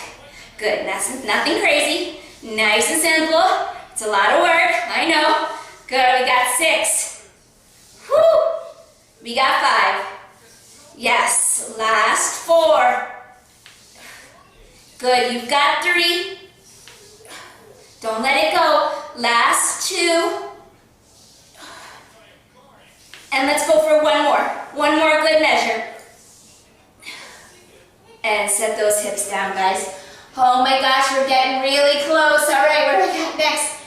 Good, that's nothing crazy, nice and simple. It's a lot of work, I know. Good, we got 6. Whew, we got 5. Yes, last 4. Good, you've got 3. Don't let it go. Last 2. And let's go for 1 more. 1 more good measure. And set those hips down, guys. Oh my gosh, we're getting really close. All right, what do we got next?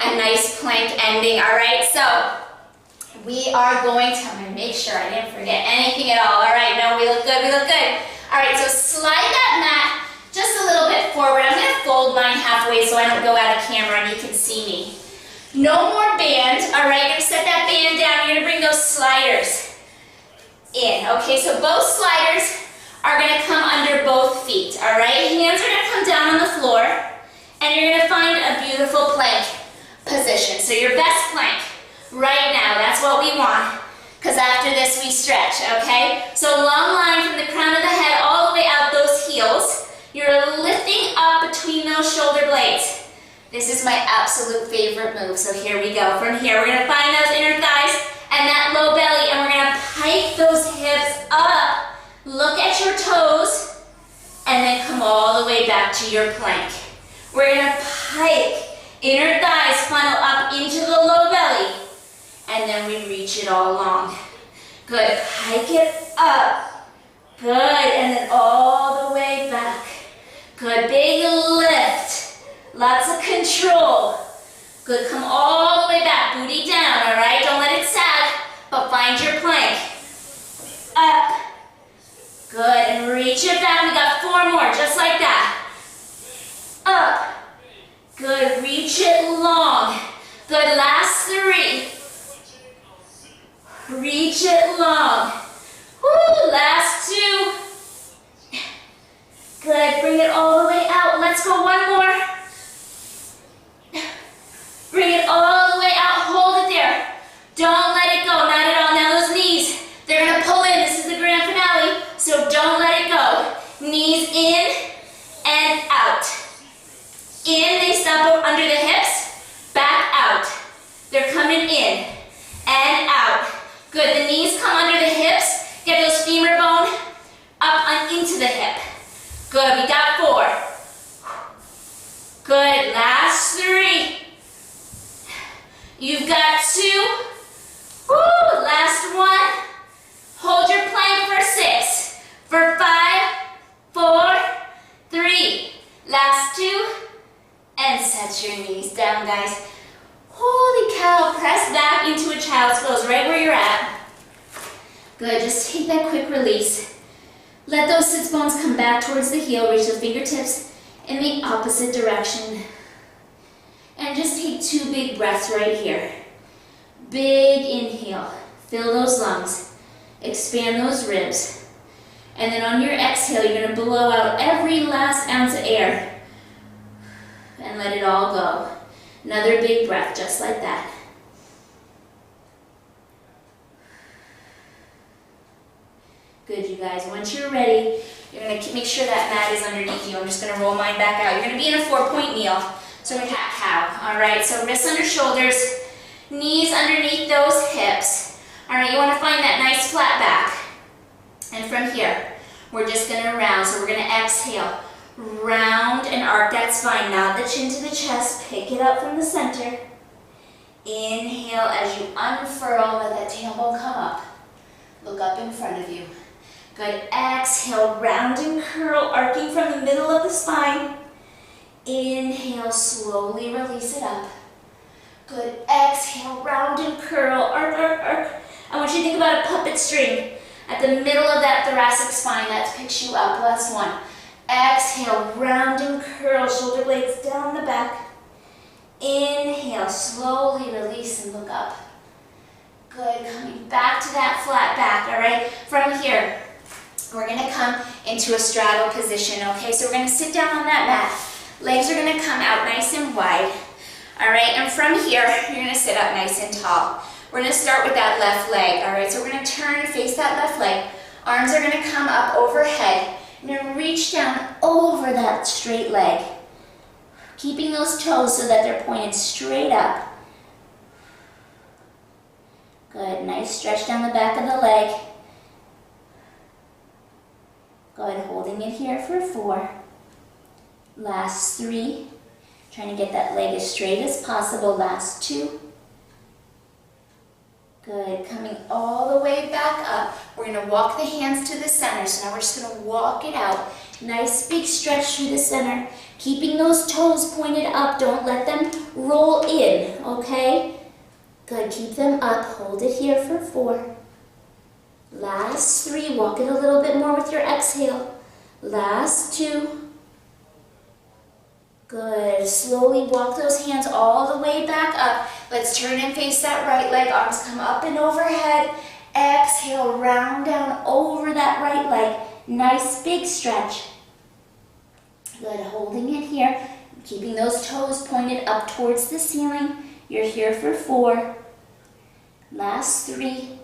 A nice plank ending. All right, so we are going to, I'm gonna make sure I didn't forget anything at all. All right, no, we look good, we look good. All right, so slide that mat just a little bit forward. I'm gonna fold mine halfway so I don't go out of camera and you can see me. No more band. All right, you're gonna set that band down. You're gonna bring those sliders in. Okay, so both sliders are gonna come under both feet, all right? Hands are gonna come down on the floor, and you're gonna find a beautiful plank position. So your best plank right now, that's what we want, because after this we stretch, okay? So long line from the crown of the head all the way out those heels. You're lifting up between those shoulder blades. This is my absolute favorite move, so here we go. From here, we're gonna find those inner thighs and that low belly, and we're gonna pike those hips up. Look at your toes, and then come all the way back to your plank. We're gonna pike, inner thighs funnel up into the low belly, and then we reach it all along. Good, pike it up. Good, and then all the way back. Good, big lift. Lots of control. Good, come all the way back, booty down, all right? Don't let it sag, but find your plank. Up. Good, and reach it back. We got 4 more, just like that. Up. Good, reach it long. Good, last 3. Reach it long. Woo, last 2. Good, bring it all the way out. Let's go 1 more. and in and out. Good, the knees come under the hips. Get those femur bone up and into the hip. Good, we got 4. Good, last 3. You've got 2. Woo, last 1. Hold your plank for 6. For 5, 4, 3. Last 2. And set your knees down, guys. Holy cow, press back into a child's pose right where you're at. Good, just take that quick release. Let those sits bones come back towards the heel, reach the fingertips in the opposite direction. And just take 2 big breaths right here. Big inhale, fill those lungs, expand those ribs. And then on your exhale, you're gonna blow out every last ounce of air and let it all go. Another big breath, just like that. Good, you guys. Once you're ready, you're going to make sure that mat is underneath you. I'm just going to roll mine back out. You're going to be in a 4-point kneel. So we're cat-cow. All right, so wrists under shoulders, knees underneath those hips. All right, you want to find that nice flat back. And from here, we're just going to round. So we're going to exhale. Round and arc that spine. Nod the chin to the chest. Pick it up from the center. Inhale as you unfurl. Let that tailbone come up. Look up in front of you. Good. Exhale, round and curl, arcing from the middle of the spine. Inhale, slowly release it up. Good. Exhale, round and curl, arc, arc, arc. I want you to think about a puppet string at the middle of that thoracic spine that picks you up. Last 1. Exhale, round and curl, shoulder blades down the back. Inhale, slowly release and look up. Good, coming back to that flat back, all right? From here, we're gonna come into a straddle position, okay? So we're gonna sit down on that mat. Legs are gonna come out nice and wide, all right? And from here, you're gonna sit up nice and tall. We're gonna start with that left leg, all right? So we're gonna turn and face that left leg. Arms are gonna come up overhead. You're gonna reach down over that straight leg, keeping those toes so that they're pointed straight up. Good, nice stretch down the back of the leg. Good, holding it here for 4. Last 3. Trying to get that leg as straight as possible. Last 2. Good, coming all the way back up. We're gonna walk the hands to the center. So now we're just gonna walk it out. Nice big stretch through the center. Keeping those toes pointed up. Don't let them roll in, okay? Good, keep them up. Hold it here for 4. Last 3, walk it a little bit more with your exhale. Last 2. Good, slowly walk those hands all the way back up. Let's turn and face that right leg. Arms come up and overhead. Exhale, round down over that right leg. Nice big stretch. Good, holding it here. Keeping those toes pointed up towards the ceiling. You're here for 4. Last 3.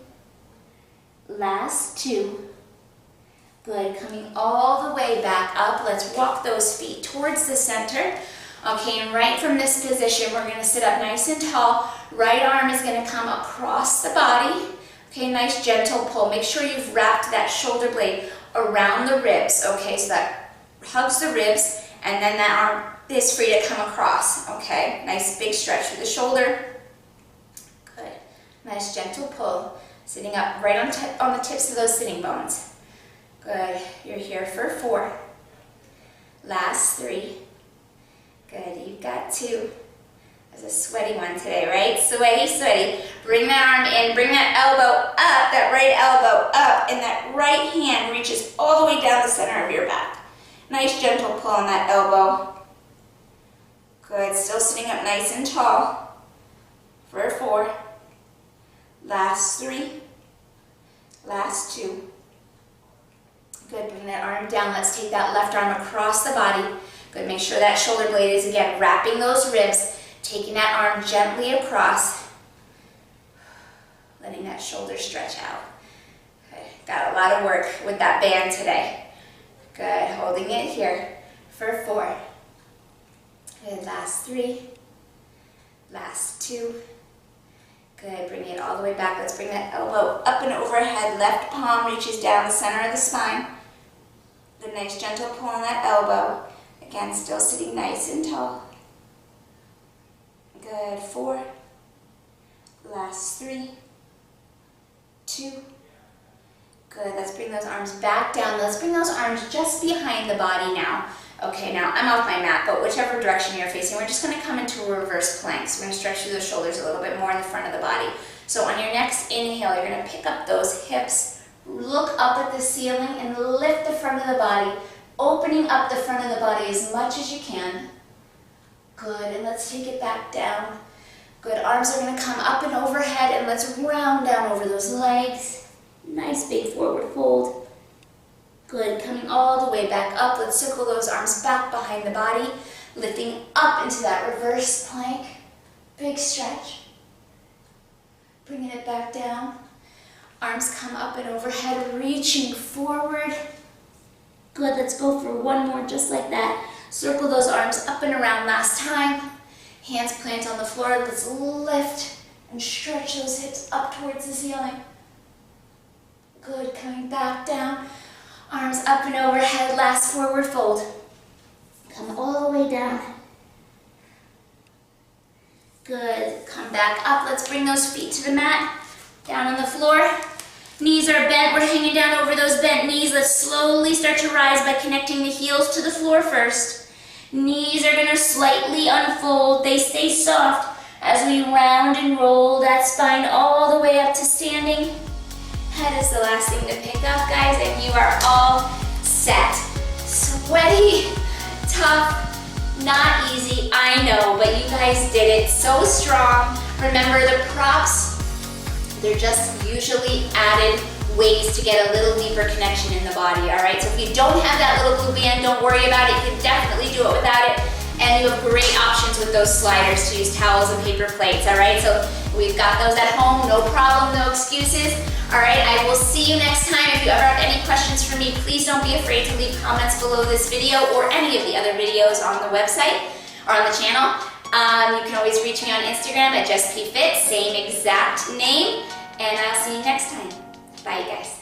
Last 2. Good, coming all the way back up. Let's walk those feet towards the center. Okay, and right from this position, we're gonna sit up nice and tall. Right arm is gonna come across the body. Okay, nice gentle pull. Make sure you've wrapped that shoulder blade around the ribs. Okay, so that hugs the ribs, and then that arm is free to come across. Okay, nice big stretch through the shoulder. Good, nice gentle pull. Sitting up right on the tips of those sitting bones. Good, you're here for 4. Last 3. Good, you've got 2. That's a sweaty one today, right? Sweaty, sweaty. Bring that arm in, bring that elbow up, that right elbow up, and that right hand reaches all the way down the center of your back. Nice gentle pull on that elbow. Good, still sitting up nice and tall for 4. Last 3. Last 2. Good, bring that arm down. Let's take that left arm across the body. Good, make sure that shoulder blade is again wrapping those ribs, taking that arm gently across, letting that shoulder stretch out. Okay, got a lot of work with that band today. Good, holding it here for 4. Good, last 3. Last 2. Good, bring it all the way back. Let's bring that elbow up and overhead. Left palm reaches down the center of the spine. Good, nice gentle pull on that elbow. Again, still sitting nice and tall. Good, 4. Last 3, 2. Good, let's bring those arms back down. Let's bring those arms just behind the body now. Okay, now I'm off my mat, but whichever direction you're facing, we're just going to come into a reverse plank. So we're going to stretch through those shoulders a little bit more in the front of the body. So on your next inhale, you're going to pick up those hips, look up at the ceiling, and lift the front of the body, opening up the front of the body as much as you can. Good, and let's take it back down. Good, arms are going to come up and overhead, and let's round down over those legs. Nice big forward fold. Good, coming all the way back up. Let's circle those arms back behind the body, lifting up into that reverse plank. Big stretch. Bringing it back down. Arms come up and overhead, reaching forward. Good, let's go for one more just like that. Circle those arms up and around last time. Hands plant on the floor. Let's lift and stretch those hips up towards the ceiling. Good, coming back down. Arms up and overhead, last forward fold. Come all the way down. Good, come back up. Let's bring those feet to the mat, down on the floor. Knees are bent, we're hanging down over those bent knees. Let's slowly start to rise by connecting the heels to the floor first. Knees are gonna slightly unfold. They stay soft as we round and roll that spine all the way up to standing. Head is the last thing to pick up, guys, and you are all set. Sweaty, tough, not easy, I know, but you guys did it so strong. Remember, the props, they're just usually added ways to get a little deeper connection in the body, all right? So if you don't have that little glue band, don't worry about it. You can definitely do it without it. And you have great options with those sliders to use towels and paper plates, all right? So we've got those at home, no problem, no excuses. All right, I will see you next time. If you ever have any questions for me, please don't be afraid to leave comments below this video or any of the other videos on the website or on the channel. You can always reach me on Instagram at JessPFit, same exact name, and I'll see you next time. Bye, guys.